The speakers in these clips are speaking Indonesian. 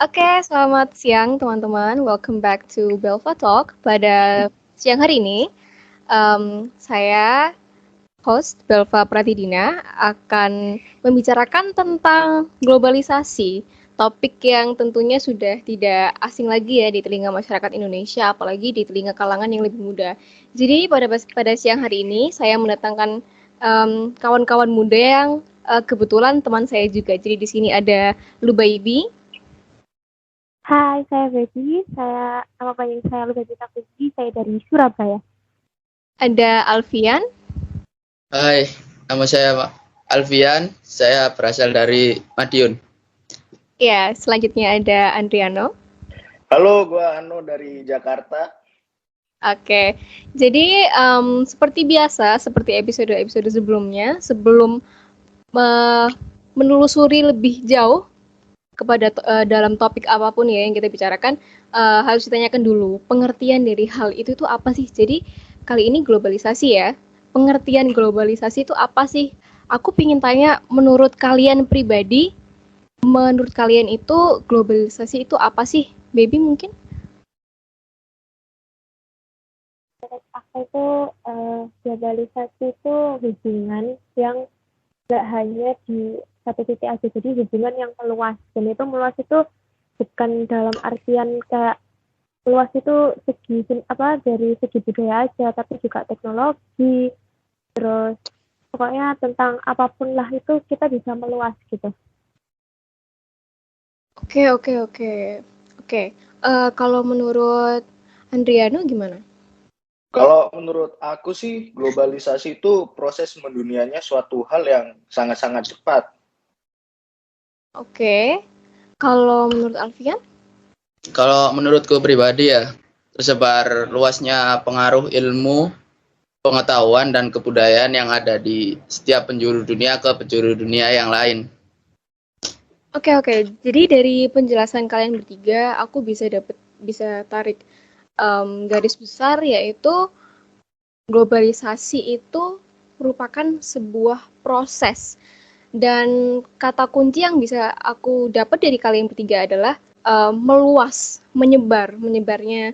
Oke, selamat siang teman-teman. Welcome back to Belva Talk. Pada siang hari ini, saya host Belva Pratidina akan membicarakan tentang globalisasi. Topik yang tentunya sudah tidak asing lagi ya di telinga masyarakat Indonesia, apalagi di telinga kalangan yang lebih muda. Jadi pada siang hari ini saya mendatangkan kawan-kawan muda yang kebetulan teman saya juga. Jadi di sini ada Lubaibi. Hai, saya Baby. Nama panjang saya Lubabita Takuti. Saya dari Surabaya. Ada Alfian. Hai, nama saya Pak Alfian. Saya berasal dari Madiun. Ya, selanjutnya ada Andriano. Halo, gua Anu dari Jakarta. Oke, jadi seperti biasa, seperti episode-episode sebelumnya, sebelum menelusuri lebih jauh kepada dalam topik apapun ya yang kita bicarakan, harus ditanyakan dulu pengertian dari hal itu tuh apa sih. Jadi kali ini globalisasi ya, pengertian globalisasi itu apa sih? Aku pingin tanya, menurut kalian pribadi, menurut kalian itu globalisasi itu apa sih? Baby mungkin? Menurut aku itu globalisasi itu hubungan yang nggak hanya di satu titik aja. Jadi hubungan yang meluas. Dan itu meluas itu bukan dalam artian kayak meluas itu dari segi budaya aja, tapi juga teknologi. Terus pokoknya tentang apapun lah itu kita bisa meluas gitu. Oke. Kalau menurut Andriano gimana? Kalau menurut aku sih, globalisasi itu proses mendunianya suatu hal yang sangat-sangat cepat. Oke. Kalau menurut Alfian? Kalau menurutku pribadi ya, tersebar luasnya pengaruh ilmu, pengetahuan, dan kebudayaan yang ada di setiap penjuru dunia ke penjuru dunia yang lain. Oke. Jadi dari penjelasan kalian bertiga, aku bisa tarik garis besar, yaitu globalisasi itu merupakan sebuah proses. Dan kata kunci yang bisa aku dapat dari kalian bertiga adalah meluas, menyebarnya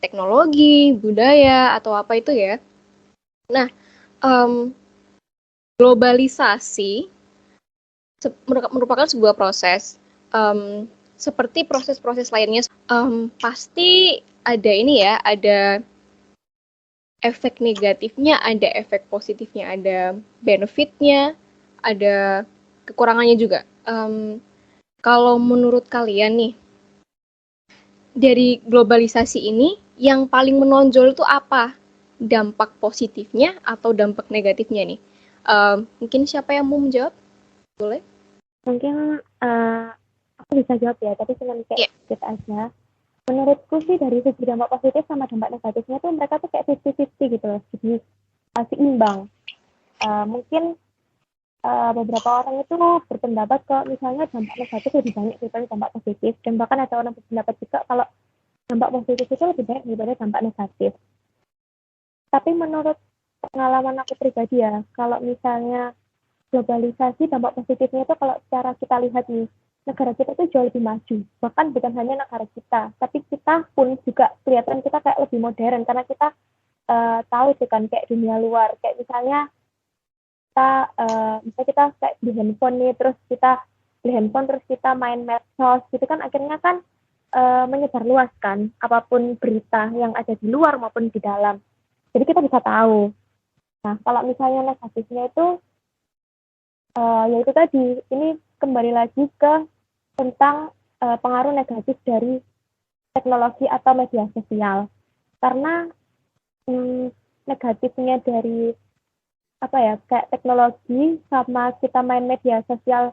teknologi, budaya, atau apa itu ya. Nah, globalisasi merupakan sebuah proses. Seperti proses-proses lainnya, pasti ada ini ya, ada efek negatifnya, ada efek positifnya, ada benefitnya, ada kekurangannya juga. Kalau menurut kalian nih, dari globalisasi ini, yang paling menonjol itu apa? Dampak positifnya atau dampak negatifnya nih? Mungkin siapa yang mau menjawab? Boleh? Mungkin aku bisa jawab ya, tapi cuma kayak sedikit aja. Menurutku sih dari segi dampak positif sama dampak negatifnya tuh mereka tuh kayak 50-50 gitu loh, jadi seimbang. Mungkin beberapa orang itu berpendapat kalau misalnya dampak negatif lebih banyak daripada dampak positif, dan bahkan ada orang berpendapat juga kalau dampak positif itu lebih banyak daripada dampak negatif. Tapi menurut pengalaman aku pribadi ya, kalau misalnya globalisasi dampak positifnya itu kalau secara kita lihat nih, negara kita itu jauh lebih maju. Bahkan bukan hanya negara kita, tapi kita pun juga kelihatan kita kayak lebih modern karena kita tahu itu kan kayak dunia luar. Kayak misalnya kita kayak beli handphone nih, terus kita main medsos gitu kan, akhirnya kan menyebar luas kan apapun berita yang ada di luar maupun di dalam. Jadi kita bisa tahu. Nah, kalau misalnya negatifnya itu yaitu tadi, ini kembali lagi ke tentang pengaruh negatif dari teknologi atau media sosial. Karena negatifnya dari kayak teknologi sama kita main media sosial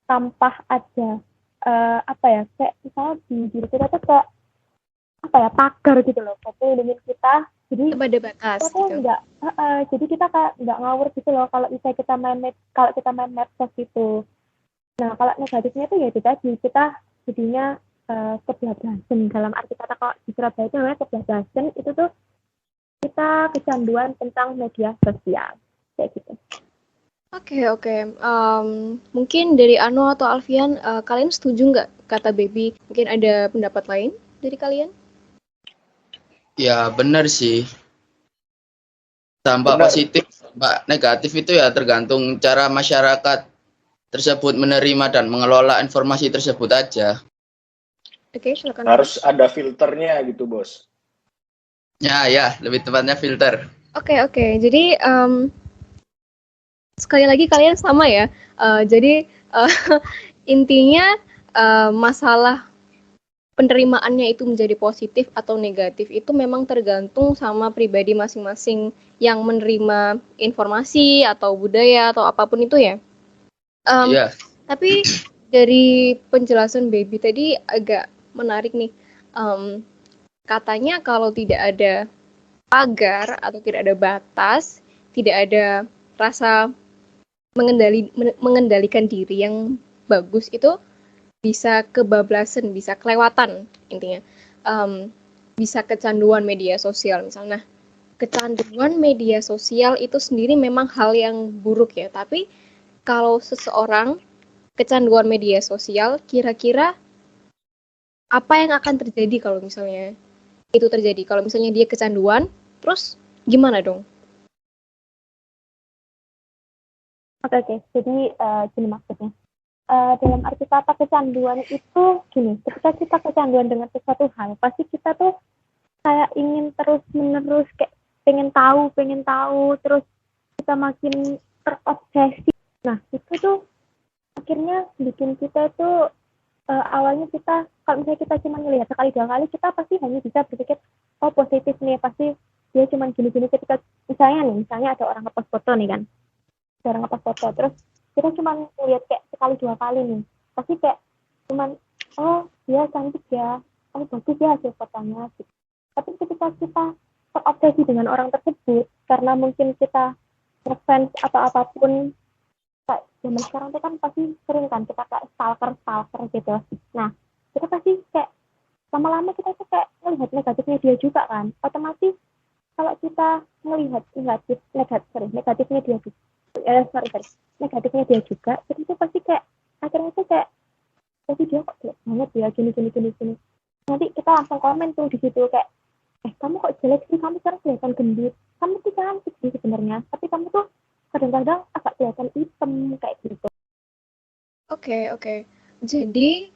tanpa ada kayak misalnya di diri kita tuh kayak pagar gitu loh, buat melindungi kita. Jadi ada batas gitu. Jadi kita kayak nggak ngawur gitu loh kalau misalnya kita main medsos gitu. Nah, kalau negatifnya itu ya itu tadi, kita jadinya kebablasan. Dalam arti kata, kalau di Surabaya itu namanya kebablasan, itu tuh kita kecanduan tentang media sosial kayak gitu. Oke. Mungkin dari Ano atau Alfian, kalian setuju nggak kata Baby? Mungkin ada pendapat lain dari kalian? Ya benar sih. Dampak Benar. positif, dampak negatif itu ya tergantung cara masyarakat tersebut menerima dan mengelola informasi tersebut aja. Oke, silakan Ano. Harus ada filternya gitu, Bos. Ya, lebih tepatnya filter. Oke. Jadi sekali lagi kalian sama ya. Jadi intinya masalah penerimaannya itu menjadi positif atau negatif itu memang tergantung sama pribadi masing-masing yang menerima informasi atau budaya atau apapun itu ya. Iya, Tapi dari penjelasan Baby tadi agak menarik nih. Katanya kalau tidak ada pagar atau tidak ada batas, tidak ada rasa mengendalikan diri yang bagus itu bisa kebablasan, bisa kelewatan intinya. Bisa kecanduan media sosial misalnya. Nah, kecanduan media sosial itu sendiri memang hal yang buruk ya, tapi kalau seseorang kecanduan media sosial, kira-kira apa yang akan terjadi kalau misalnya itu terjadi? Kalau misalnya dia kecanduan, terus gimana dong? Oke. Jadi gini maksudnya. Dalam arti kata kecanduan itu gini, ketika kita kecanduan dengan sesuatu hal, pasti kita tuh kayak ingin terus menerus kayak pengen tahu, terus kita makin terobsesi. Nah itu tuh akhirnya bikin kita tuh awalnya kita kalau misalnya kita cuma melihat sekali dua kali kita pasti hanya bisa berpikir oh positif nih, pasti dia cuma gini-gini. Ketika misalnya ada orang ngepost foto nih kan, ada orang ngepost foto, terus kita cuma lihat kayak sekali dua kali nih, pasti kayak cuman oh dia cantik ya, oh bagus ya hasil fotonya gitu. Tapi ketika kita terobsesi dengan orang tersebut karena mungkin kita ngefans atau apapun, kayak zaman sekarang tuh kan pasti sering kan kita kayak stalker gitu. Nah kita pasti kayak lama-lama kita tuh kayak melihat negatifnya dia juga kan, otomatis kalau kita melihat negatifnya dia juga negatifnya dia juga, jadi itu pasti kayak akhirnya tuh kayak jadi dia kok jelek banget ya gini. Nanti kita langsung komen tuh di situ kayak kamu kok jelek sih, kamu sekarang kelihatan gendut, kamu tuh cantik sih sebenarnya, tapi kamu tuh kadang-kadang agak kelihatan hitam kayak gitu. Oke. Jadi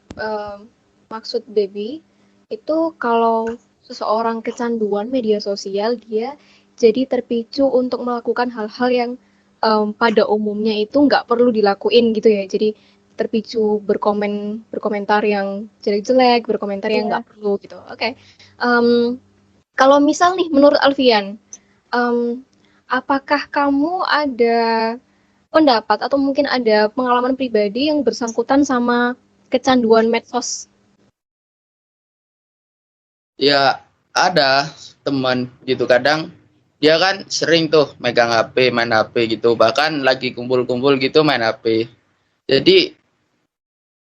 maksud Baby itu kalau seseorang kecanduan media sosial, dia jadi terpicu untuk melakukan hal-hal yang pada umumnya itu nggak perlu dilakuin gitu ya. Jadi terpicu berkomentar yang jelek-jelek, berkomentar yang nggak perlu gitu. Oke. Kalau misal nih, menurut Alfian, apakah kamu ada pendapat atau mungkin ada pengalaman pribadi yang bersangkutan sama kecanduan medsos? ya ada teman gitu kadang dia kan sering tuh megang HP, main HP gitu. Bahkan lagi kumpul-kumpul gitu main HP. Jadi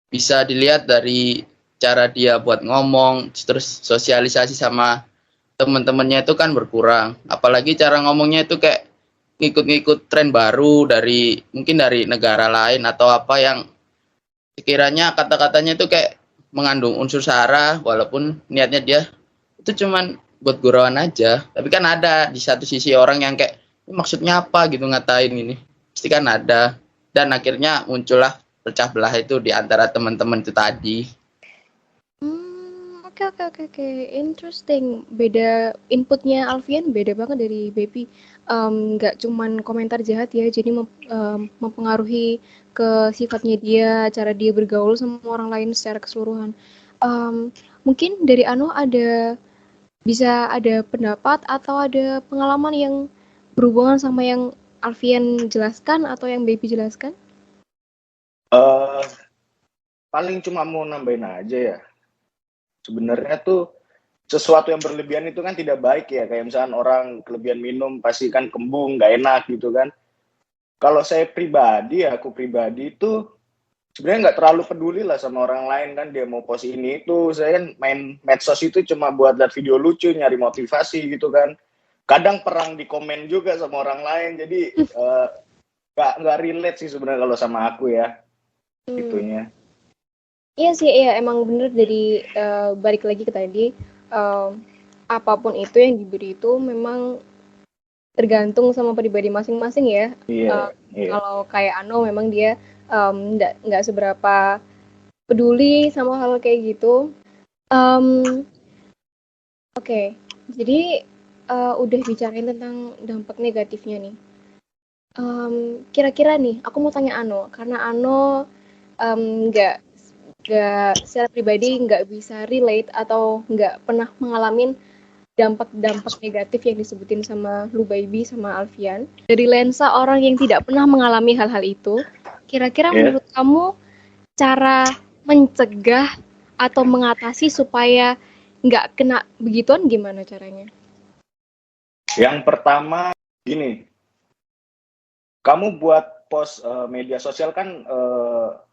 bisa dilihat dari cara dia buat ngomong, terus sosialisasi sama teman-temannya itu kan berkurang. Apalagi cara ngomongnya itu kayak ngikut-ngikut tren baru dari mungkin dari negara lain atau apa yang sekiranya kata-katanya itu kayak mengandung unsur sara walaupun niatnya dia itu cuman buat gurauan aja. Tapi kan ada di satu sisi orang yang kayak "Ini maksudnya apa gitu ngatain ini." Pasti kan ada dan akhirnya muncullah pecah belah itu di antara teman-teman itu tadi. Oke. Interesting. Beda inputnya Alfian beda banget dari Baby. Nggak cuman komentar jahat ya, jadi mempengaruhi ke sifatnya dia, cara dia bergaul sama orang lain secara keseluruhan. Mungkin dari Ano bisa ada pendapat atau ada pengalaman yang berhubungan sama yang Alfian jelaskan atau yang Baby jelaskan? Paling cuma mau nambahin aja ya. Sebenarnya tuh sesuatu yang berlebihan itu kan tidak baik ya. Kayak misalkan orang kelebihan minum pasti kan kembung, nggak enak gitu kan. Kalau saya pribadi, aku pribadi itu sebenarnya nggak terlalu peduli lah sama orang lain kan, dia mau post ini itu. Saya kan main medsos itu cuma buat lihat video lucu, nyari motivasi gitu kan. Kadang perang di komen juga sama orang lain. Jadi nggak relate sih sebenarnya kalau sama aku ya, Hmm. itunya. Iya sih, iya emang bener dari balik lagi ke tadi, apapun itu yang diberi itu memang tergantung sama pribadi masing-masing ya. Iya, iya. Kalau kayak Ano memang dia nggak seberapa peduli sama hal kayak gitu. Oke, jadi udah bicarain tentang dampak negatifnya nih. Kira-kira nih, aku mau tanya Ano, karena Ano nggak secara pribadi nggak bisa relate atau nggak pernah mengalami dampak-dampak negatif yang disebutin sama Lubaibi sama Alfian. Dari lensa orang yang tidak pernah mengalami hal-hal itu, kira-kira menurut kamu cara mencegah atau mengatasi supaya nggak kena begituan gimana caranya? Yang pertama gini, kamu buat post media sosial kan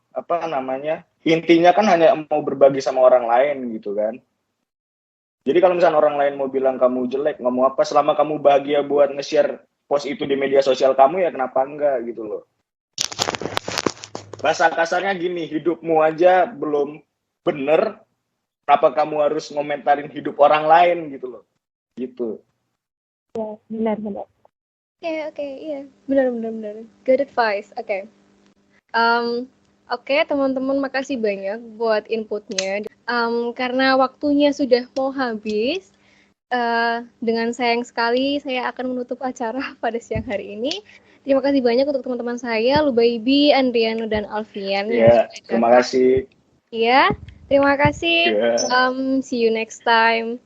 apa namanya, intinya kan hanya mau berbagi sama orang lain gitu kan. Jadi kalau misalnya orang lain mau bilang kamu jelek, ngomong apa, selama kamu bahagia buat nge-share post itu di media sosial kamu, ya kenapa enggak gitu loh. Bahasa kasarnya gini, hidupmu aja belum bener, kenapa kamu harus ngomentarin hidup orang lain gitu loh. Gitu. Ya, benar. Oke, iya, benar. Good advice. Oke. Oke, teman-teman, makasih banyak buat inputnya. Karena waktunya sudah mau habis, dengan sayang sekali saya akan menutup acara pada siang hari ini. Terima kasih banyak untuk teman-teman saya, Lubaibi, Andriano, dan Alfian. Ya, terima kasih. Iya, terima kasih. Ya. See you next time.